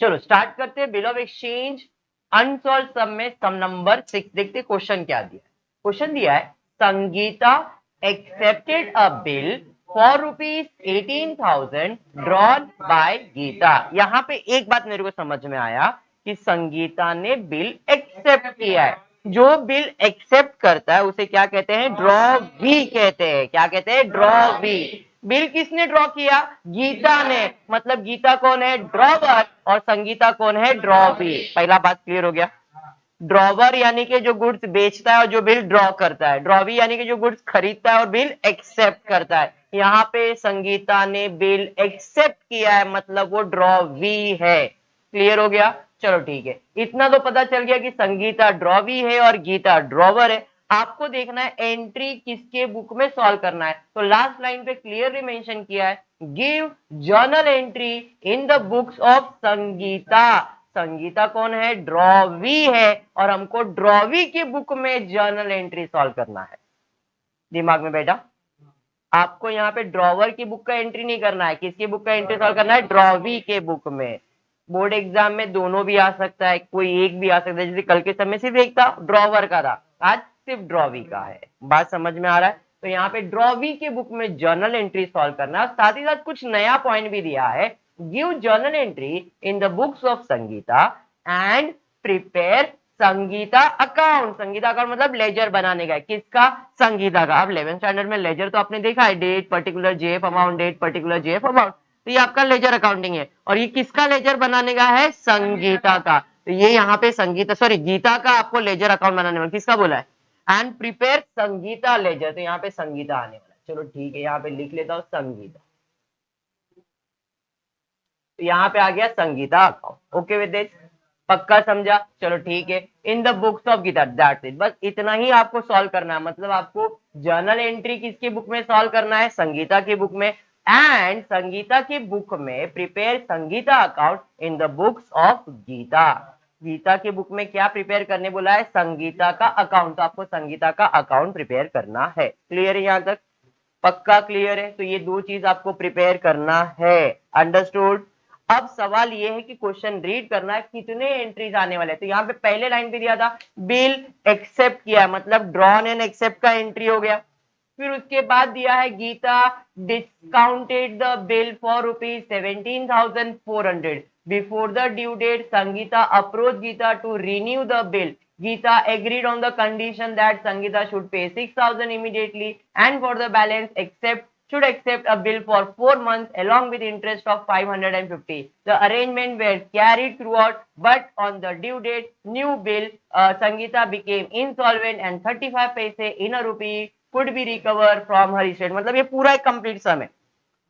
चलो स्टार्ट करते हैं। बिल ऑफ एक्सचेंज अनसॉल्व सम में सम नंबर 6 देखते क्वेश्चन क्या दिया है। क्वेश्चन दिया है Sangeeta accepted a bill for ₹18,000 drawn by Geeta. यहाँ पे एक बात मेरे को समझ में आया कि संगीता ने बिल एक्सेप्ट किया है। जो बिल एक्सेप्ट करता है उसे क्या कहते हैं? ड्रॉ वी कहते हैं। क्या कहते हैं? Drawee. बिल किसने ड्रॉ किया? गीता ने। मतलब गीता कौन है? ड्रॉवर। और संगीता कौन है? Drawee. पहला बात क्लियर हो गया। ड्रॉवर यानी कि जो गुड्स बेचता है और जो बिल ड्रॉ करता है। ड्रॉवी यानी कि जो गुड्स खरीदता है और बिल एक्सेप्ट करता है। यहाँ पे संगीता ने बिल एक्सेप्ट किया है, मतलब वो ड्रॉवी है। क्लियर हो गया? चलो ठीक है, इतना तो पता चल गया कि संगीता ड्रॉवी है और गीता ड्रॉवर है। आपको देखना है एंट्री किसके बुक में सॉल्व करना है। तो लास्ट लाइन पे क्लियरली मेंशन किया है, give journal entry in the books of Sangeeta. Sangeeta कौन है? ड्रॉवी है। और हमको ड्रॉवी की बुक में जर्नल एंट्री सॉल्व करना है। दिमाग में बैठा? आपको यहाँ पे ड्रॉवर की बुक का एंट्री नहीं करना है। किसकी बुक का एंट्री सॉल्व करना है? ड्रॉवी के बुक में। बोर्ड एग्जाम में दोनों भी आ सकता है, कोई एक भी आ सकता है। जैसे कल के समय सिर्फ एक था, ड्रॉवर का था, आज सिर्फ ड्रॉवी का है। बात समझ में आ रहा है? तो यहाँ पे ड्रॉवी के बुक में जर्नल एंट्री सॉल्व करना है। साथ ही साथ कुछ नया पॉइंट भी दिया है, give journal entry in the books of Sangeeta and prepare Sangeeta account. Sangeeta account मतलब लेजर बनाने का। किसका? संगीता का। अब 11th स्टैंडर्ड में लेजर तो आपने देखा है, date particular JF amount, date particular JF amount. तो ये आपका लेजर अकाउंटिंग है। और ये किसका लेजर बनाने का है? संगीता का। तो ये यहाँ पे संगीता सॉरी गीता का आपको लेजर अकाउंट बनाने वाला किसका बोला है? And prepare Sangeeta ledger. तो यहाँ पे संगीता आने वाला है। चलो ठीक है, यहाँ पे लिख लेता हूँ संगीता। तो यहाँ पे आ गया Sangeeta account. Okay with this? पक्का समझा? चलो ठीक है। In the books of Geeta, that's it. बस इतना ही आपको सॉल्व करना है। मतलब आपको जर्नल एंट्री किसकी बुक में सॉल्व करना है? संगीता की बुक में। एंड संगीता की बुक में prepare Sangeeta account in the books of Geeta. Geeta की बुक में क्या प्रिपेयर करने बोला है? संगीता का अकाउंट। तो आपको संगीता का अकाउंट प्रिपेयर करना है। क्लियर है यहाँ तक? पक्का क्लियर है? तो ये दो चीज आपको प्रिपेयर करना है। अंडरस्टूड? अब सवाल ये है कि क्वेश्चन रीड करना है, कितने एंट्रीज आने वाले हैं। तो यहाँ पे पहले लाइन पे दिया था बिल एक्सेप्ट किया, मतलब ड्रॉन एंड एक्सेप्ट का एंट्री हो गया। फिर उसके बाद दिया है Geeta discounted the bill for ₹17,400 before the due date. Sangeeta approach Geeta to renew the bill. Geeta agreed on the condition that Sangeeta should pay 6,000 immediately and for the balance should accept a bill for 4 months along with interest of 550. The arrangement were carried throughout, but on the due date, new bill, Sangeeta became insolvent and 35 paise in a rupee could be recovered from her estate. मतलब ये पूरा एक complete सम है।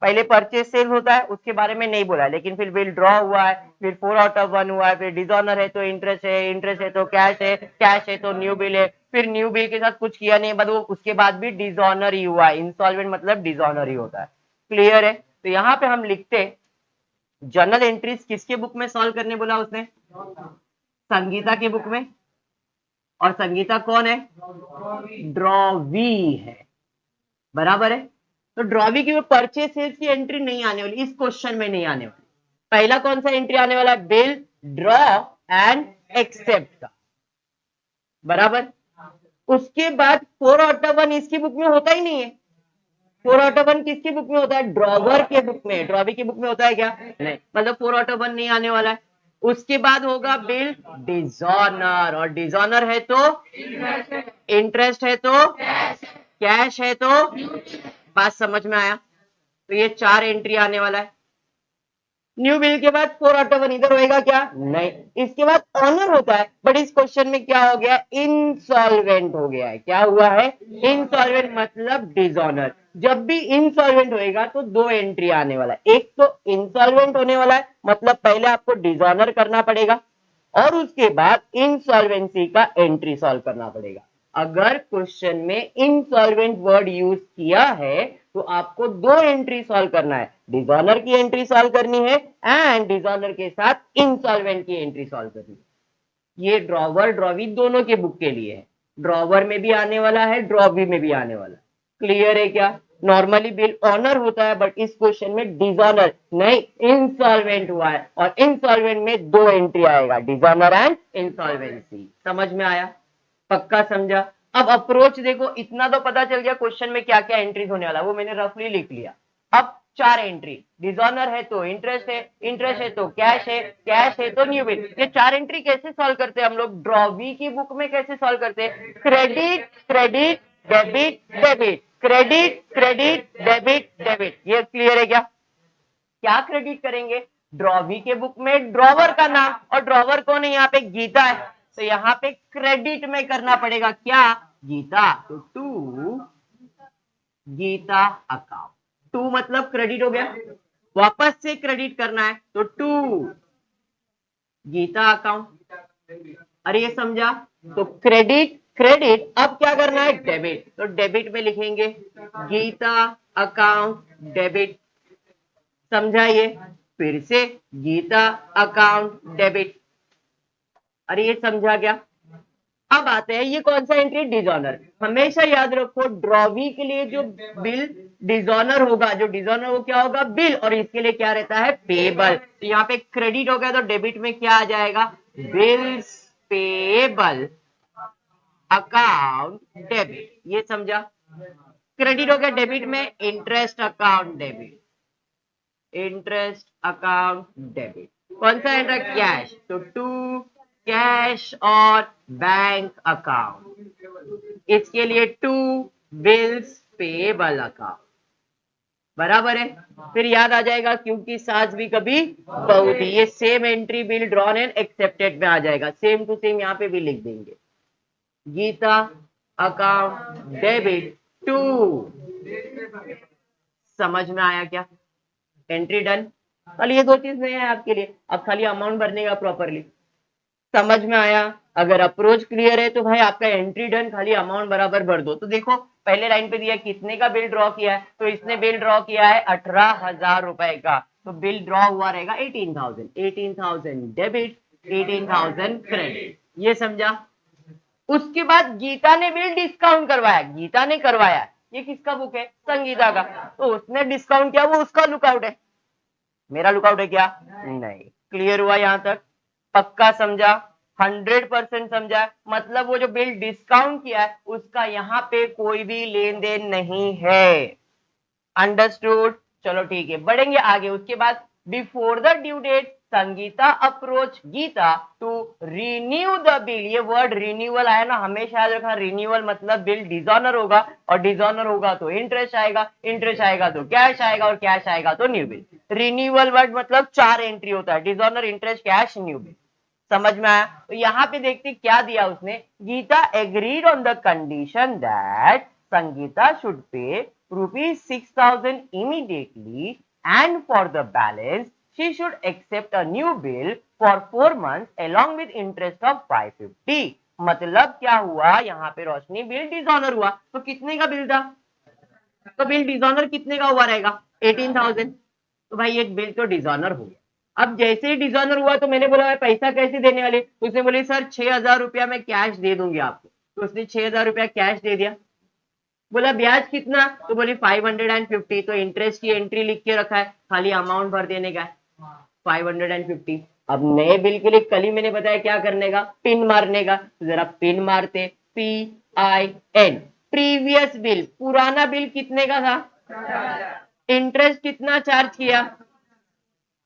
पहले purchase sale होता है, उसके बारे में नहीं बोला, लेकिन फिर बिल ड्रॉ हुआ है, फिर 4 आउट ऑफ 1 हुआ है, फिर डिसऑनर है तो इंटरेस्ट है, इंटरेस्ट है तो कैश है, कैश है तो न्यू बिल है, फिर न्यू बिल के साथ कुछ किया नहीं, बट वो उसके बाद भी डिसऑनर ही हुआ है। इंसॉल्वेंट मतलब डिसऑनर ही होता है। क्लियर है? तो यहाँ पे हम लिखते जर्नल एंट्रीज किसके बुक में सॉल्व करने बोला उसने? संगीता की बुक में। और संगीता कौन है? ड्रॉवी है। बराबर है? तो ड्रॉवी की परचेज सेल्स की एंट्री नहीं आने वाली, इस क्वेश्चन में नहीं आने वाली। पहला कौन सा एंट्री आने वाला? बिल ड्रॉ एंड एक्सेप्ट का। बराबर? उसके बाद 4 आउट ऑफ 1 इसकी बुक में होता ही नहीं है। 4 आउट ऑफ 1 किसकी बुक में होता है? ड्रॉवर के बुक में। ड्रॉवी की बुक में होता है क्या? नहीं। मतलब 4 आउट ऑफ 1 नहीं आने वाला है। उसके बाद होगा बिल डिसऑनर, और डिसऑनर है तो इंटरेस्ट है तो कैश है तो। बात समझ में आया? तो ये 4 एंट्री आने वाला है। न्यू बिल के बाद 4 आउट ऑफ 1 इधर होएगा क्या? नहीं। इसके बाद ऑनर होता है, बट इस क्वेश्चन में क्या हो गया? इंसॉल्वेंट हो गया है। क्या हुआ है? इंसॉल्वेंट मतलब डिसऑनर। जब भी इंसॉल्वेंट होएगा तो 2 एंट्री आने वाला है। एक तो इंसॉल्वेंट होने वाला है, मतलब पहले आपको डिसऑनर करना पड़ेगा, और उसके बाद इंसॉल्वेंसी का एंट्री सॉल्व करना पड़ेगा। अगर क्वेश्चन में इंसॉल्वेंट वर्ड यूज किया है तो आपको 2 एंट्री सॉल्व करना है। डिसऑनर की एंट्री सॉल्व करनी है एंड डिसऑनर के साथ इंसॉल्वेंट की एंट्री सॉल्व करनी है। ये ड्रॉवर ड्रॉवी दोनों के बुक के लिए है। ड्रॉवर में भी आने वाला है, ड्रॉवी में भी आने वाला है। क्लियर है क्या? नॉर्मली बिल ऑनर होता है, बट इस क्वेश्चन में डिसऑनर नहीं, इंसॉल्वेंट हुआ है, और इंसॉल्वेंट में दो एंट्री आएगा, डिसऑनर एंड इंसॉल्वेंसी। समझ में आया? पक्का समझा? अब अप्रोच देखो, इतना तो पता चल गया क्वेश्चन में क्या क्या एंट्रीज होने वाला, वो मैंने रफली लिख लिया। अब चार एंट्री, डिसऑनर है तो इंटरेस्ट है, इंटरेस्ट है तो कैश है, कैश है तो न्यू बिल। ये चार एंट्री कैसे सॉल्व करते हैं हम लोग? ड्रॉवी की बुक में कैसे सॉल्व करते हैं? Credit credit debit debit, credit credit debit debit. ये क्लियर है क्या? क्या क्रेडिट करेंगे? ड्रॉवी के बुक में ड्रॉवर का नाम, और ड्रॉवर कौन है? यहाँ पे गीता है, तो यहाँ पे क्रेडिट में करना पड़ेगा क्या? गीता। तो टू गीता अकाउंट, टू मतलब क्रेडिट हो गया, वापस से क्रेडिट करना है तो टू गीता अकाउंट। अरे ये समझा? तो क्रेडिट क्रेडिट, अब क्या करना है? डेबिट, तो डेबिट में लिखेंगे गीता अकाउंट डेबिट। समझा? ये फिर से गीता अकाउंट डेबिट। अरे ये समझा क्या? अब आते हैं, ये कौन सा एंट्री? डिसऑनर। हमेशा याद रखो, ड्रॉवी के लिए जो बिल डिसऑनर होगा, जो डिसऑनर वो क्या होगा? बिल, और इसके लिए क्या रहता है? पेबल। तो यहाँ पे क्रेडिट हो गया, तो डेबिट में क्या आ जाएगा? Bills payable account debit. ये समझा? क्रेडिट हो गया, डेबिट में interest account debit, interest account debit. कौन सा एंट्री? कैश, तो टू कैश और बैंक अकाउंट। इसके लिए टू बिल्स पेबल अकाउंट। बराबर है? फिर याद आ जाएगा, क्योंकि सास भी कभी बहू थी, ये same entry bill drawn and accepted में आ जाएगा, सेम टू सेम यहाँ पे भी लिख देंगे। Geeta account debit to. समझ में आया क्या? Entry done. खाली ये दो चीज नहीं है आपके लिए, अब खाली अमाउंट भरने का प्रॉपरली। समझ में आया? अगर अप्रोच क्लियर है तो भाई आपका एंट्री डन, खाली अमाउंट बराबर भर दो। तो देखो पहले लाइन पे दिया कितने का बिल ड्रॉ किया है, तो इसने बिल ड्रॉ किया है 18,000 रुपए का, तो बिल ड्रॉ हुआ रहेगा 18,000, 18,000 डेबिट, 18,000 क्रेडिट। ये समझा? उसके बाद गीता ने बिल डिस्काउंट करवाया, गीता ने करवाया, ये किसका बुक है? संगीता का, तो उसने डिस्काउंट किया, वो उसका लुकआउट है, मेरा लुकआउट है क्या? नहीं। क्लियर हुआ यहां तक? पक्का समझा? 100% समझा? मतलब वो जो बिल डिस्काउंट किया है उसका यहाँ पे कोई भी लेन देन नहीं है। अंडरस्टूड? चलो ठीक है, बढ़ेंगे आगे। उसके बाद before the due date Sangeeta approach Geeta to renew the bill. ये वर्ड रिन्यूअल आया ना, हमेशा याद रखना, रिन्यूअल मतलब बिल डिसऑनर होगा, और डिसऑनर होगा तो इंटरेस्ट आएगा, इंटरेस्ट आएगा तो कैश आएगा, और कैश आएगा तो न्यू बिल। रिन्यूअल वर्ड मतलब चार एंट्री होता है, dishonour, interest, cash, new bill. समझ में आया? तो यहाँ पे देखते क्या दिया उसने, Geeta agreed on the condition that Sangeeta should pay ₹6,000 immediately, and for the balance she should accept a new bill for 4 months along with interest of 550। मतलब क्या हुआ यहाँ पे रोशनी, बिल डिसऑनर हुआ, तो कितने का बिल था? तो बिल डिसऑनर कितने का हुआ रहेगा? 18,000। तो भाई एक बिल तो डिसऑनर हो गया। अब जैसे ही डिसऑनर हुआ तो मैंने बोला पैसा कैसे देने वाले, तो उसने बोले सर 6,000 रुपया मैं कैश दे दूंगी आपको, तो उसने 6,000 रुपया कैश दे दिया। बोला ब्याज कितना, तो बोली 550। तो इंटरेस्ट की एंट्री लिख के रखा है, खाली अमाउंट भर देने का है 550। अब नए बिल के लिए कल ही मैंने बताया क्या करने का, पिन मारने का। तो जरा पिन मारते, PIN। प्रीवियस बिल, पुराना बिल कितने का था? इंटरेस्ट कितना चार्ज किया?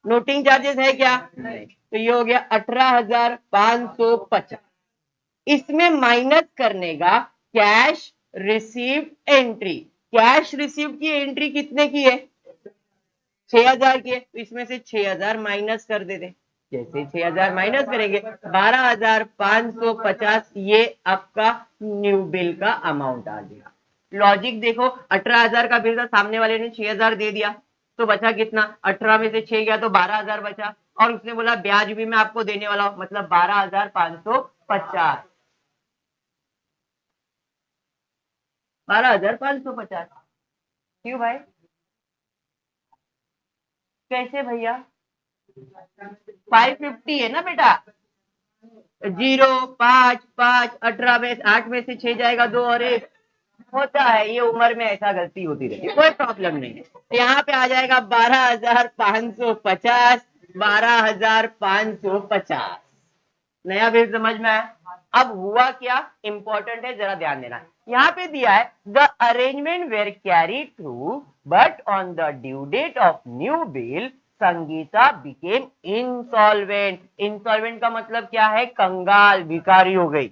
नोटिंग चार्जेस है क्या? तो ये हो गया 18,550। इसमें माइनस करने का cash receive entry. Cash receive की एंट्री कितने की है? 6,000 की है, तो इसमें से 6,000 माइनस कर देते। जैसे 6,000 माइनस करेंगे 12,550, ये आपका न्यू बिल का अमाउंट आ गया। लॉजिक देखो, 18,000 का बिल था, सामने वाले ने 6,000 दे दिया, तो बचा कितना? 18 में से 6 गया तो 12,000 बचा, और उसने बोला ब्याज भी मैं आपको देने वाला हूं, मतलब 12,550। 12,550। क्यों भाई? कैसे भैया? 550 है ना बेटा, 0 5 5 18 में 8 में से 6 जाएगा, 2 और 1, होता है, ये उम्र में ऐसा गलती होती रहती है, कोई प्रॉब्लम नहीं है। यहाँ पे आ जाएगा 12,550, 12,550। नया बिल समझ में आया? अब हुआ क्या, इंपॉर्टेंट है, जरा ध्यान देना। यहाँ पे दिया है the arrangement were carry through but on the due date of new bill Sangeeta became insolvent. Insolvent का मतलब क्या है, कंगाल, भिखारी हो गई।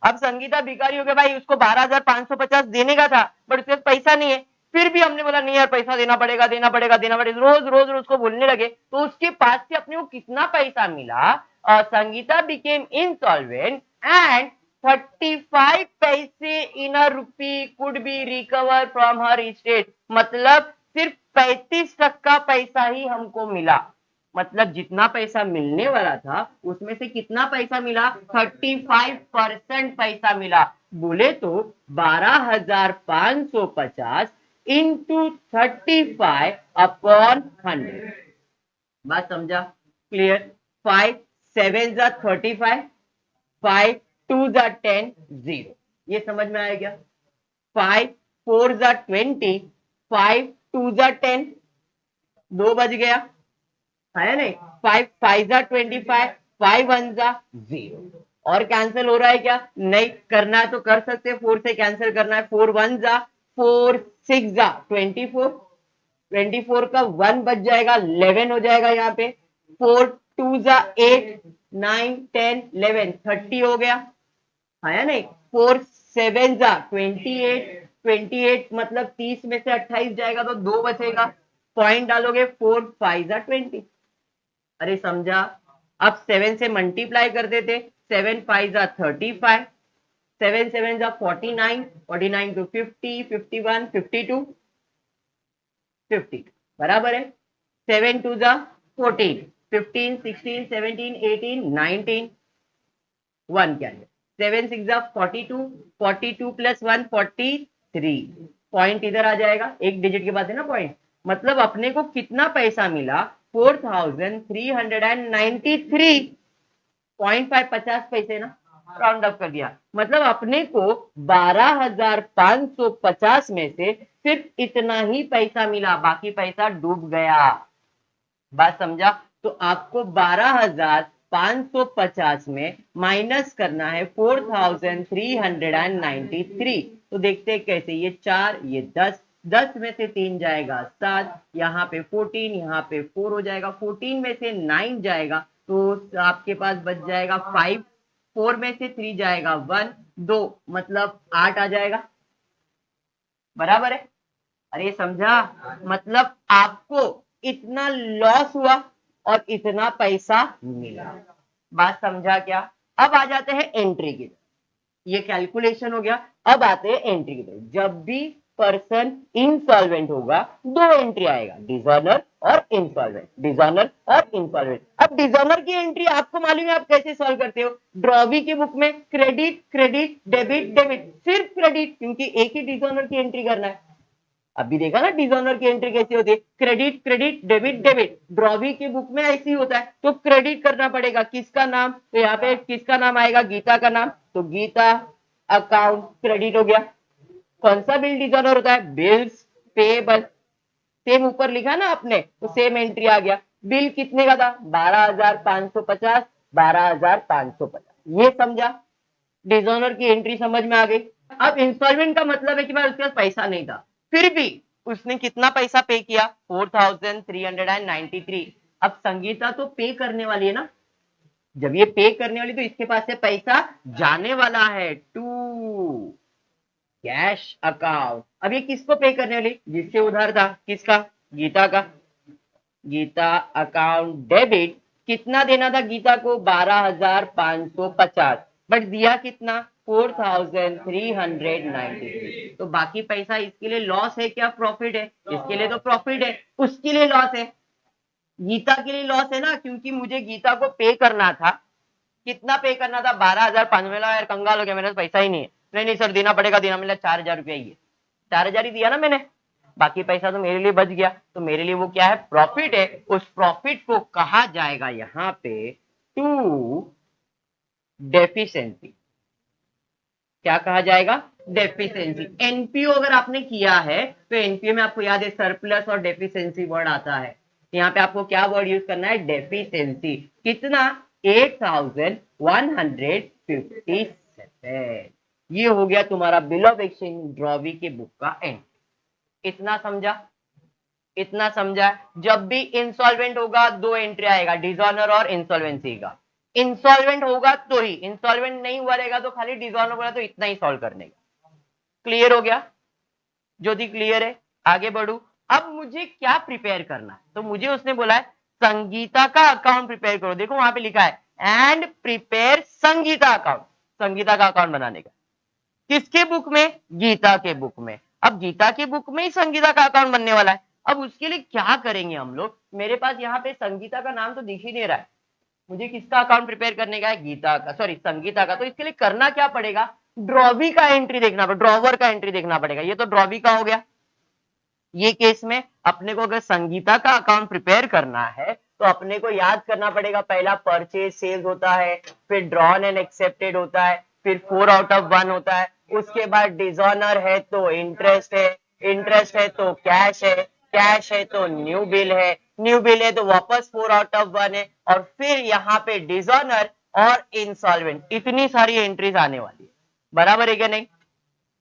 अब संगीता भिखारी हो गई भाई, उसको 12,550 देने का था बट उसके पास पैसा नहीं है। फिर भी हमने बोला नहीं यार पैसा देना पड़ेगा, देना पड़ेगा, देना पड़ेगा, रोज रोज रोज को बोलने लगे, तो उसके पास से अपने को कितना पैसा मिला, संगीता बिकेम इंसॉल्वेंट एंड 35 पैसे in a rupee could be recover from her state. मतलब सिर्फ 35% पैसा ही हमको मिला। मतलब जितना पैसा मिलने वाला था उसमें से कितना पैसा मिला, 35% पैसा मिला। बोले तो 12,550 इंटू 35 अपॉन 100। बात समझा? क्लियर? 5 7 जा 35, 5 2 जा 10, 0। ये समझ में आया क्या? 5 4 जा 20, 5 2 जा 10, 2 बज गया है नहीं, 5 5 जा 25, 5 1 जा 0। और कैंसिल हो रहा है क्या? नहीं करना है तो कर सकते, 4 से कैंसिल करना है, 4 1 जा 4, 6 जा 24, 24 का 1 बच जाएगा, 11 हो जाएगा यहाँ पे, 4 2 जा 8, 9 10 11, 30 हो गया है नहीं, 4 7 जा 28, 28 मतलब 30 में से 28 जाएगा तो 2 बचेगा, पॉइंट डालोगे, 4 5 जा 20। अरे समझा? अब 7 से मल्टीप्लाई कर देते, 7 5 जा 35, 7 7 जा 49, 49 टू 50, 51 52, 50 बराबर है। 7 2 जा 14, 15 16 17 18 19, 1 क्या है, 7 6 जा 42, 42 प्लस 1 43, पॉइंट इधर आ जाएगा, एक डिजिट के बाद है ना पॉइंट। मतलब अपने को कितना पैसा मिला, 4,393.5, 50 पैसे ना, राउंड अप कर दिया। मतलब अपने को 12,550 में से सिर्फ इतना ही पैसा मिला, बाकी पैसा डूब गया। बात समझा? तो आपको 12,550 में माइनस करना है 4,393। तो देखते हैं कैसे, ये 4 ये 10, 10 में से 3 जाएगा 7, यहाँ पे 14, यहाँ पे 4 हो जाएगा, 14 में से 9 जाएगा तो आपके पास बच जाएगा 5, 4 में से 3 जाएगा 1, 2 मतलब 8 आ जाएगा, बराबर है। अरे समझा? मतलब आपको इतना लॉस हुआ और इतना पैसा मिला। बात समझा क्या? अब आ जाते हैं एंट्री की तरफ। ये कैलकुलेशन हो गया। अब आते हैं एंट्री की तरफ। जब भी पर्सन इंसॉल्वेंट होगा, दो एंट्री आएगा, डिजॉनर और इंसॉल्वेंट, डिजॉनर और इंसॉल्वेंट। अब डिजॉनर की एंट्री आपको मालूम है आप कैसे सॉल्व करते हो, ड्रॉवी की बुक में क्रेडिट क्रेडिट डेबिट डेबिट, सिर्फ क्रेडिट, क्योंकि एक ही डिजॉनर की एंट्री करना है। अभी देखा ना डिजॉनर की एंट्री कैसी होती है, credit credit debit debit. Drawee की बुक में ऐसी होता है, तो क्रेडिट करना पड़ेगा, किसका नाम, तो यहाँ पे किसका नाम आएगा, गीता का नाम, तो गीता अकाउंट क्रेडिट हो गया। कौन सा बिल डिजॉनर होता है, बिल्स पेबल, सेम ऊपर लिखा ना आपने, तो सेम एंट्री आ गया। बिल कितने का था, 12,550, 12,550। ये समझा? डिजॉनर की एंट्री समझ में आ गई। अब इंस्टॉलमेंट का मतलब है कि भाई उसके पास पैसा नहीं था, फिर भी उसने कितना पैसा पे किया, 4,393। अब संगीता तो पे करने वाली है ना, जब ये पे करने वाली तो इसके पास से पैसा जाने वाला है टू कैश अकाउंट। अब ये किसको पे करने वाली, जिससे उधार था, किसका, गीता का। गीता अकाउंट डेबिट, कितना देना था गीता को, 12,550, बट दिया कितना, 4,393। तो बाकी पैसा इसके लिए लॉस है क्या प्रॉफिट है, इसके लिए तो प्रॉफिट है, उसके लिए लॉस है, गीता के लिए लॉस है ना, क्योंकि मुझे गीता को पे करना था। कितना पे करना था, 12,500। यार कंगाल हो गया, मेरे पास पैसा ही नहीं है। नहीं नहीं सर देना पड़ेगा, देना मिला 4,000 रुपया ही है, 4,000 ही दिया ना मैंने, बाकी पैसा तो मेरे लिए बच गया, तो मेरे लिए वो क्या है, प्रॉफिट है। उस प्रॉफिट को कहा जाएगा यहाँ पे टू डेफिशिएंसी। क्या कहा जाएगा? डेफिशिएंसी। एनपीओ अगर आपने किया है तो एनपीओ में आपको याद है सरप्लस और डेफिशिएंसी वर्ड आता है। यहाँ पे आपको क्या वर्ड यूज करना है? डेफिशिएंसी। कितना? 8157। ये हो गया तुम्हारा बिल ऑफ एक्सचेंज ड्रॉवी के बुक का एंड। इतना समझा? इतना समझा? जब भी इंसॉल्वेंट होगा दो एंट्री आएगा, डिसऑनर और इंसॉल्वेंसी का। इंसॉल्वेंट होगा तो ही, इंसॉल्वेंट नहीं हुआ रहेगा तो खाली डिसऑनर बोला, तो इतना ही सॉल्व करने का। क्लियर हो गया? ज्योति क्लियर है? आगे बढ़ू। अब मुझे क्या प्रिपेयर करना है? तो मुझे उसने बोला है संगीता का अकाउंट प्रिपेयर करो। देखो वहां पे लिखा है and prepare Sangeeta account. Sangeeta का अकाउंट बनाने का किसके बुक में? गीता के बुक में। अब गीता के बुक में ही संगीता का अकाउंट बनने वाला है। अब उसके लिए क्या करेंगे हम लोग? मेरे पास यहाँ पे संगीता का नाम तो दिख ही नहीं रहा है। मुझे किसका अकाउंट प्रिपेयर करने का है? गीता का, सॉरी संगीता का। तो इसके लिए करना क्या पड़ेगा? ड्रॉवी का एंट्री देखना पड़ेगा, ड्रॉवर का एंट्री देखना पड़ेगा। ये तो ड्रॉवी का हो गया। ये केस में अपने को अगर संगीता का अकाउंट प्रिपेयर करना है तो अपने को याद करना पड़ेगा, पहला परचेज सेल्स होता है, फिर ड्रॉन एंड एक्सेप्टेड होता है, फिर 4 आउट ऑफ 1 होता है, उसके बाद डिसऑनर है तो इंटरेस्ट है, इंटरेस्ट है तो कैश है, कैश है तो न्यू बिल है, न्यू बिल है तो वापस 4 आउट ऑफ 1 है, और फिर यहाँ पे डिसऑनर और इंसॉल्वेंट। इतनी सारी एंट्रीज आने वाली है। बराबर है क्या? नहीं,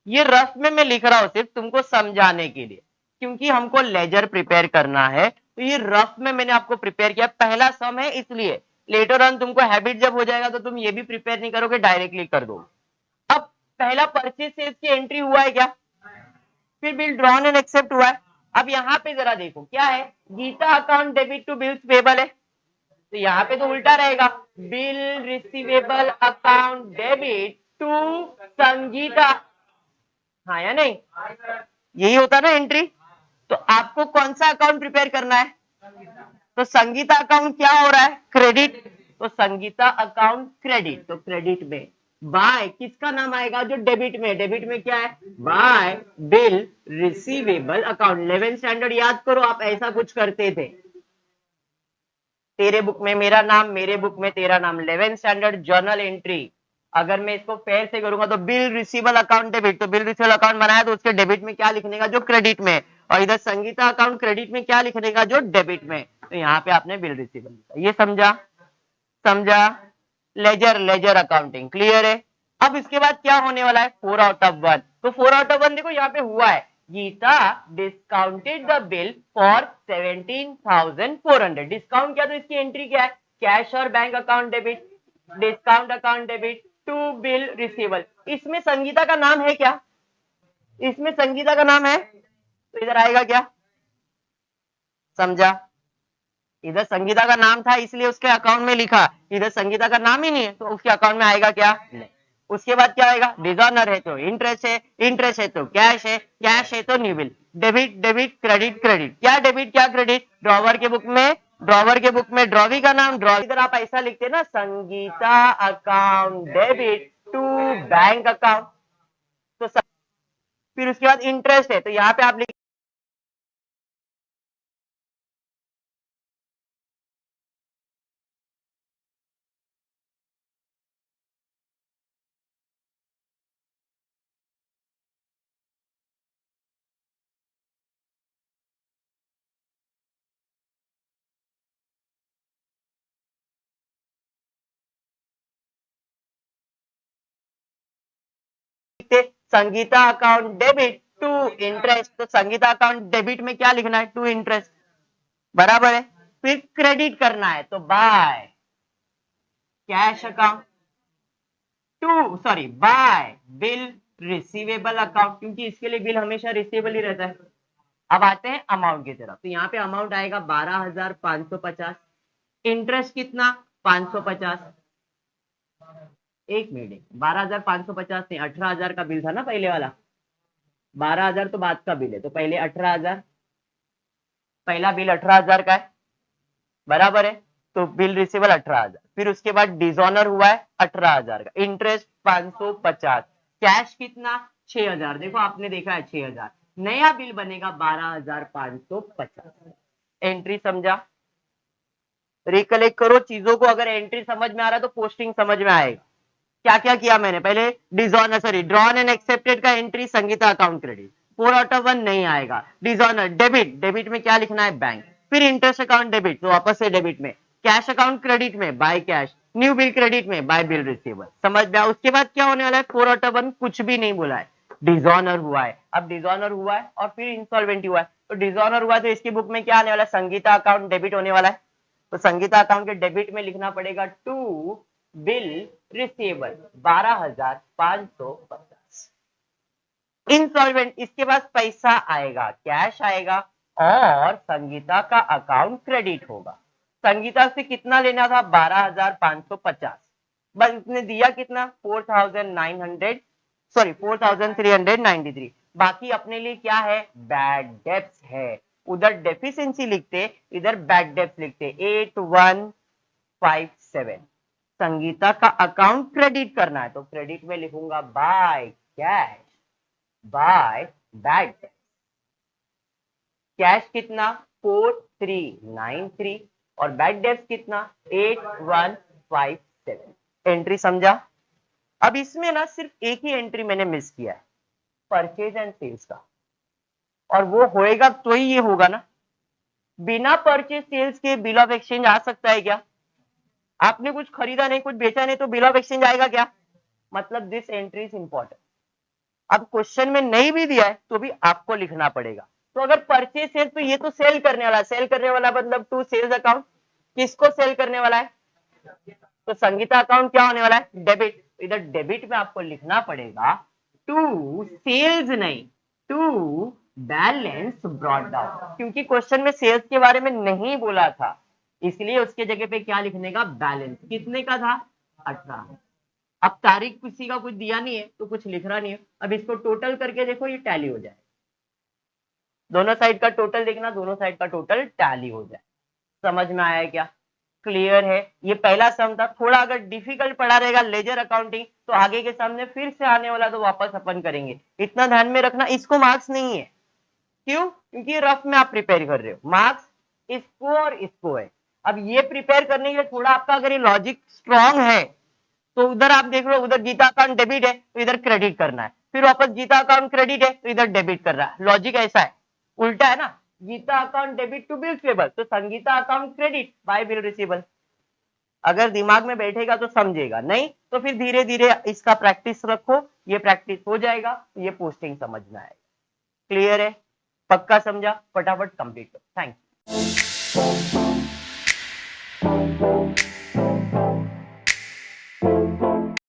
ये रफ में मैं लिख रहा हूं सिर्फ तुमको समझाने के लिए, क्योंकि हमको लेजर प्रिपेयर करना है। तो ये रफ में मैंने आपको प्रिपेयर किया, पहला सम है इसलिए। लेटर ऑन तुमको हैबिट जब हो जाएगा तो तुम ये भी प्रिपेयर नहीं करोगे, डायरेक्टली कर दो। अब पहला परचेज सेल्स की एंट्री हुआ है क्या? फिर बिल ड्रॉन एंड एक्सेप्ट हुआ है। अब यहाँ पे जरा देखो क्या है? Geeta account debit to bills payable है, तो यहाँ पे तो उल्टा रहेगा, bill receivable account debit to Sangeeta. हाँ या नहीं? यही होता ना एंट्री। तो आपको कौन सा अकाउंट प्रिपेयर करना है? तो संगीता अकाउंट क्या हो रहा है? क्रेडिट। तो संगीता अकाउंट क्रेडिट, तो क्रेडिट में बाय किसका नाम आएगा? जो डेबिट में, डेबिट में क्या है? Bye bill receivable account. 11th standard याद करो, आप ऐसा कुछ करते थे। तेरे बुक में मेरा नाम, मेरे बुक में तेरा नाम, 11th स्टैंडर्ड जर्नल एंट्री। अगर मैं इसको फेयर से करूंगा तो बिल रिसीवेबल अकाउंट डेबिट, तो बिल रिसीवेबल अकाउंट बनाया तो उसके डेबिट में क्या लिखने का? जो क्रेडिट में। और इधर संगीता अकाउंट क्रेडिट में क्या लिखने का? जो डेबिट में। तो यहाँ पे आपने बिल रिसीवेबल लिखा। ये समझा? समझा? लेजर, लेजर अकाउंटिंग क्लियर है? अब इसके बाद क्या होने वाला है? 4 आउट ऑफ 1। तो 4 आउट ऑफ 1 देखो यहाँ पे हुआ है, Geeta discounted the bill for 17,400। Discount किया तो इसकी एंट्री क्या है? कैश और bank account debit, discount account debit to bill receivable. इसमें संगीता का नाम है क्या? इसमें संगीता का नाम है, तो इधर आएगा क्या? समझा? इधर संगीता का नाम था इसलिए उसके अकाउंट में लिखा, इधर संगीता का नाम ही नहीं है तो उसके अकाउंट में आएगा क्या? नहीं। उसके बाद क्या आएगा? डिसऑनर है तो इंटरेस्ट है, इंटरेस्ट है तो कैश है, कैश है तो new bill. Debit, debit, credit, credit. क्या डेबिट क्या क्रेडिट? ड्रॉवर के बुक में, ड्रॉवर के बुक में ड्रॉवी का नाम, ड्रॉवी। इधर आप ऐसा लिखते ना, Sangeeta account debit to bank account. तो फिर उसके बाद इंटरेस्ट है तो यहाँ पे आप लिख Sangeeta account debit to interest. तो संगीता अकाउंट डेबिट में क्या लिखना है? To interest. बराबर है। फिर क्रेडिट करना है तो by cash account to, sorry by bill receivable account, क्योंकि इसके लिए बिल हमेशा रिसीवेबल ही रहता है। अब आते हैं अमाउंट की तरफ, तो यहाँ पे अमाउंट आएगा 12,550। इंटरेस्ट कितना? 550। एक मिनट, 12,550 नहीं, 18,000 का बिल था ना पहले वाला। 12,000 तो बाद का बिल है, तो पहले 18,000, पहला बिल 18,000 का है। बराबर है। तो बिल रिसीवेबल 18,000, फिर उसके बाद डिसऑनर हुआ है 18,000 का, इंटरेस्ट 550, कैश कितना? 6,000। देखो आपने देखा है 6,000, नया बिल बनेगा 12,550। एंट्री समझा? रिकलेक्ट करो चीजों को, अगर एंट्री समझ में आ रहा है तो पोस्टिंग समझ में आएगा। क्या क्या किया मैंने पहले, ड्रॉन एंड एक्सेप्टेड का entry Sangeeta account credit, 4 out of 1 नहीं आएगा। डिसऑनर डेबिट, डेबिट में क्या लिखना है बैंक, फिर इंटरेस्ट अकाउंट डेबिट तो वापस से डेबिट में, कैश अकाउंट क्रेडिट में by cash, new bill credit में बाय बिल रिसीवेबल। समझ में आया? उसके बाद क्या होने वाला है, 4 आउट ऑफ 1 कुछ भी नहीं बोला है, डिसऑनर हुआ है। अब डिसऑनर हुआ है और फिर इंसॉल्वेंट हुआ है, तो डिसऑनर हुआ तो इसकी बुक में क्या आने वाला है, संगीता अकाउंट डेबिट होने वाला है। तो संगीता अकाउंट के डेबिट में लिखना पड़ेगा टू बिल रिसीवेबल 12,550। इंसॉल्वेंट, इसके पास पैसा आएगा, कैश आएगा और संगीता का अकाउंट क्रेडिट होगा। संगीता से कितना लेना था, 12,550, बस इसने दिया कितना, 4,393, बाकी अपने लिए क्या है, बैड डेब्ट्स है। उधर डेफिशिएंसी लिखते, इधर बैड डेब्ट्स लिखते, 8157। संगीता का अकाउंट क्रेडिट करना है तो क्रेडिट में लिखूंगा by cash, by bad debts. Cash कितना 4393 और बैड डेब्ट्स कितना 8157। एंट्री समझा? अब इसमें ना सिर्फ एक ही एंट्री मैंने मिस किया है, परचेज एंड सेल्स का, और वो होएगा तो ही ये होगा ना। बिना परचेज सेल्स के बिल ऑफ एक्सचेंज आ सकता है क्या? आपने कुछ खरीदा नहीं, कुछ बेचा नहीं, तो बिल ऑफ एक्सचेंज आएगा क्या? मतलब दिस एंट्री इज इंपॉर्टेंट। अब क्वेश्चन में नहीं भी दिया है तो भी आपको लिखना पड़ेगा। तो अगर परचेज सेल तो ये तो सेल करने वाला, सेल करने वाला मतलब टू सेल्स अकाउंट, किसको सेल करने वाला है, तो संगीता अकाउंट क्या होने वाला है, डेबिट। इधर डेबिट में आपको लिखना पड़ेगा टू सेल्स, नहीं टू बैलेंस ब्रॉट डाउन, क्योंकि क्वेश्चन में सेल्स के बारे में नहीं बोला था, इसलिए उसके जगह पे क्या लिखने का, बैलेंस। कितने का था, 18। अब तारीख किसी का कुछ दिया नहीं है तो कुछ लिखना नहीं है। अब इसको टोटल करके देखो, ये टैली हो जाए, दोनों साइड का टोटल देखना, दोनों साइड का टोटल टैली हो जाए। समझ में आया क्या? क्लियर है? ये पहला सम था, थोड़ा अगर डिफिकल्ट पड़ा रहेगा लेजर अकाउंटिंग तो आगे के सामने फिर से आने वाला तो वापस अपन करेंगे, इतना ध्यान में रखना। इसको मार्क्स नहीं है, क्यों? क्योंकि रफ में आप प्रिपेयर कर रहे हो, मार्क्स इसको और इसको है। अब ये प्रिपेयर करने के लिए थोड़ा आपका अगर ये लॉजिक स्ट्रॉन्ग है तो उधर आप देख लो, उधर गीता अकाउंट डेबिट है तो इधर क्रेडिट करना है, फिर वापस गीता अकाउंट क्रेडिट है तो इधर डेबिट कर रहा है। लॉजिक ऐसा है, उल्टा है ना, Geeta account debit to bill receivable तो Sangeeta account credit by bill receivable. अगर दिमाग में बैठेगा तो समझेगा, नहीं तो फिर धीरे धीरे इसका प्रैक्टिस रखो, ये प्रैक्टिस हो जाएगा तो ये पोस्टिंग समझ में आएगा। क्लियर है? पक्का समझा? फटाफट कंप्लीट करो। Thank you.